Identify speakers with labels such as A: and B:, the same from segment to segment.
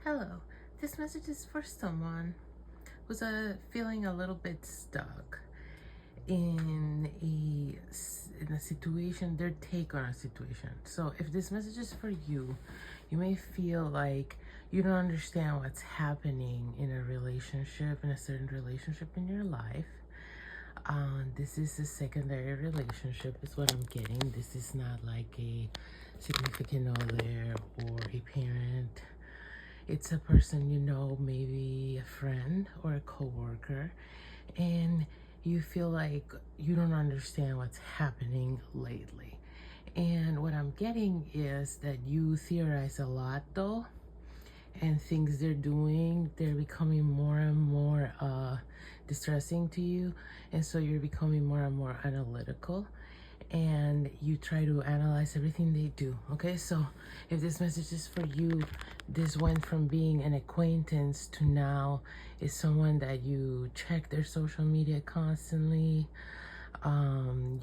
A: Hello, this message is for someone who's feeling a little bit stuck in a situation, their take on a situation. So if this message is for you, you may feel like you don't understand what's happening in a relationship, in a certain relationship in your life. This is a secondary relationship is what I'm getting. This is not like a significant other or a parent. It's a person you know, maybe a friend or a coworker, and you feel like you don't understand what's happening lately. And what I'm getting is that you theorize a lot though, and things they're doing, they're becoming more and more distressing to you, and so you're becoming more and more analytical, and you try to analyze everything they do. Okay, so if this message is for you, this went from being an acquaintance to now is someone that you check their social media constantly.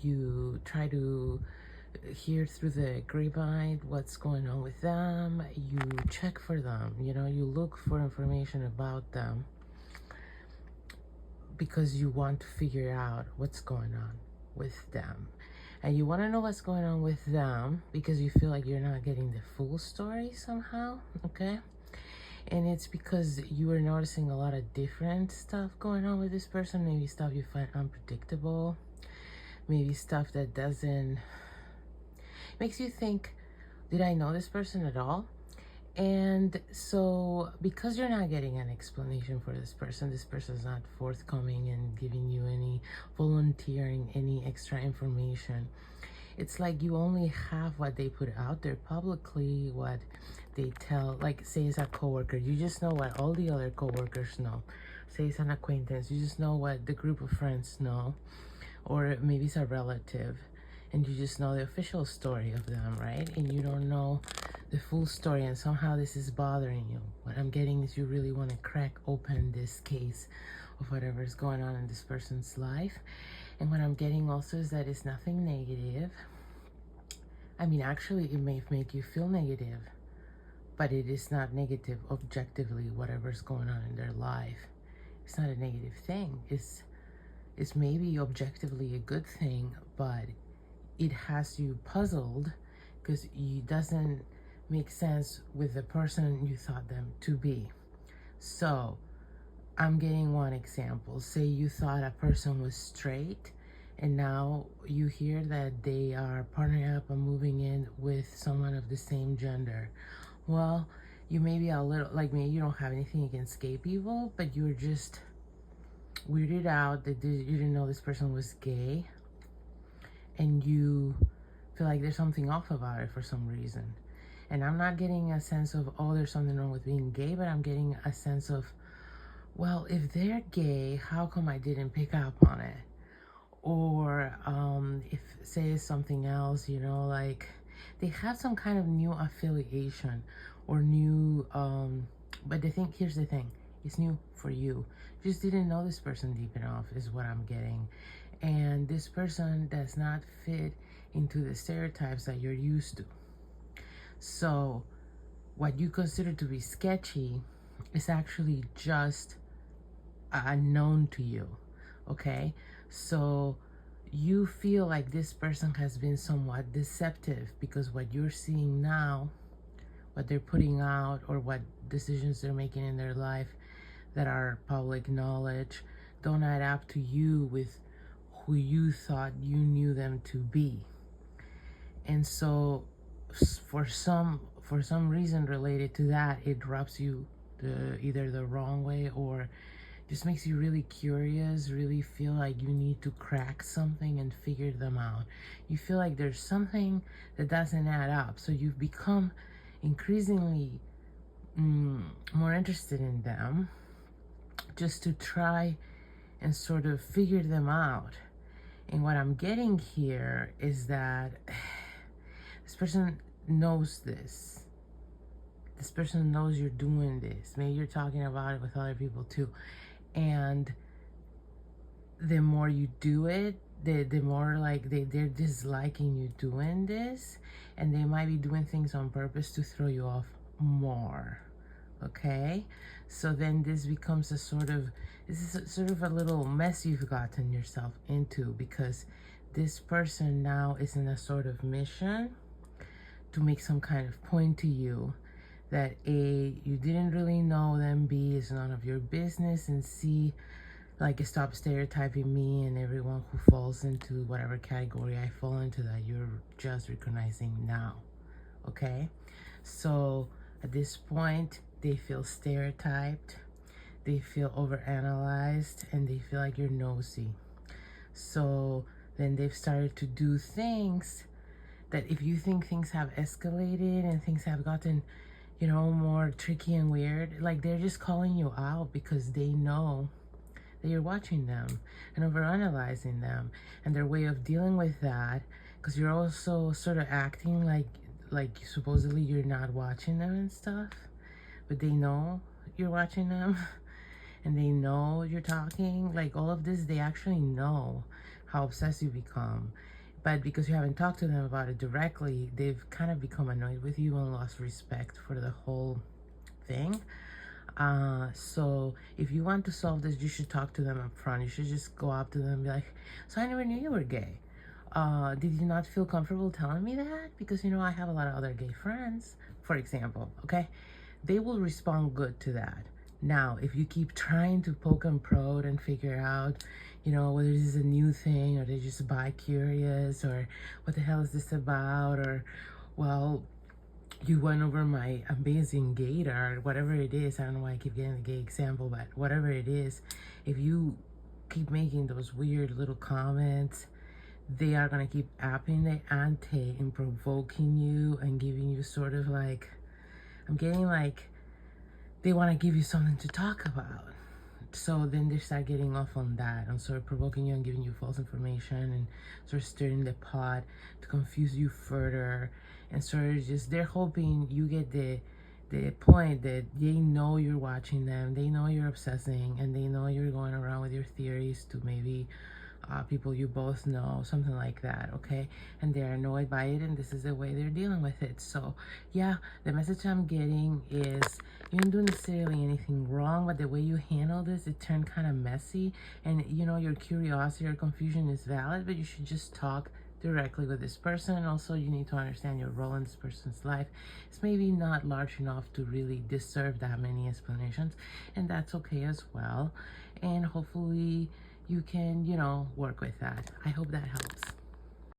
A: You try to hear through the grapevine what's going on with them. You check for them, you look for information about them because you want to figure out what's going on with them. And you want to know what's going on with them because you feel like you're not getting the full story somehow, okay? And it's because you are noticing a lot of different stuff going on with this person. Maybe stuff you find unpredictable. Maybe stuff that makes you think, did I know this person at all? And so because you're not getting an explanation for this person's not forthcoming and giving you volunteering any extra information. It's like you only have what they put out there publicly, what they tell, like say it's a coworker, you just know what all the other coworkers know. Say it's an acquaintance, you just know what the group of friends know. Or maybe it's a relative, and you just know the official story of them, right? And you don't know the full story, and somehow this is bothering you. What I'm getting is you really want to crack open this case of whatever is going on in this person's life. And what I'm getting also is that it's nothing negative. I mean, actually, it may make you feel negative, but it is not negative objectively, whatever's going on in their life. It's not a negative thing. It's maybe objectively a good thing, but it has you puzzled because it doesn't make sense with the person you thought them to be. So I'm getting one example. Say you thought a person was straight, and now you hear that they are partnering up and moving in with someone of the same gender. Well, you may be a little, like maybe you don't have anything against gay people, but you're just weirded out that you didn't know this person was gay, and you feel like there's something off about it for some reason. And I'm not getting a sense of, oh, there's something wrong with being gay, but I'm getting a sense of, well, if they're gay, how come I didn't pick up on it? Or if, say, it's something else, like they have some kind of new affiliation or new, but here's the thing, it's new for you. Just didn't know this person deep enough is what I'm getting. And this person does not fit into the stereotypes that you're used to. So what you consider to be sketchy is actually just unknown to you, okay? So you feel like this person has been somewhat deceptive because what you're seeing now, what they're putting out, or what decisions they're making in their life that are public knowledge don't add up to you with who you thought you knew them to be. And so for some reason related to that, it rubs you either the wrong way or just makes you really curious, really feel like you need to crack something and figure them out. You feel like there's something that doesn't add up, so you've become increasingly more interested in them just to try and sort of figure them out. And what I'm getting here is that this person knows this. This person knows you're doing this. Maybe you're talking about it with other people too. And the more you do it, the more like they're disliking you doing this. And they might be doing things on purpose to throw you off more. Okay, so then this becomes a sort of, this is sort of a little mess you've gotten yourself into, because this person now is in a sort of mission to make some kind of point to you that A, you didn't really know them, B, is none of your business, and C, like, stop stereotyping me and everyone who falls into whatever category I fall into that you're just recognizing now. Okay, so at this point they feel stereotyped, they feel overanalyzed, and they feel like you're nosy. So then they've started to do things that, if you think things have escalated and things have gotten, you know, more tricky and weird, like, they're just calling you out because they know that you're watching them and overanalyzing them, and their way of dealing with that, because you're also sort of acting like supposedly you're not watching them and stuff, but they know you're watching them and they know you're talking, like, all of this, they actually know how obsessed you become. But because you haven't talked to them about it directly, they've kind of become annoyed with you and lost respect for the whole thing. So if you want to solve this, you should talk to them up front. You should just go up to them and be like, so I never knew you were gay. Did you not feel comfortable telling me that? Because, you know, I have a lot of other gay friends, for example, okay? They will respond good to that. Now, if you keep trying to poke and prod and figure out, you know, whether this is a new thing or they're just bi-curious, or what the hell is this about, or, well, you went over my amazing gaydar, whatever it is. I don't know why I keep getting the gay example, but whatever it is, if you keep making those weird little comments, they are going to keep upping the ante and provoking you and giving you sort of like, I'm getting like, they want to give you something to talk about. So then they start getting off on that and sort of provoking you and giving you false information and sort of stirring the pot to confuse you further, and sort of just, they're hoping you get the point that they know you're watching them, they know you're obsessing, and they know you're going around with your theories to maybe people you both know, something like that, okay? And they're annoyed by it, and this is the way they're dealing with it. So yeah, the message I'm getting is, you didn't do necessarily anything wrong, but the way you handle this, it turned kind of messy. And, you know, your curiosity or confusion is valid, but you should just talk directly with this person. Also, you need to understand your role in this person's life. It's maybe not large enough to really deserve that many explanations, and that's okay as well. And hopefully you can, you know, work with that. I hope that helps.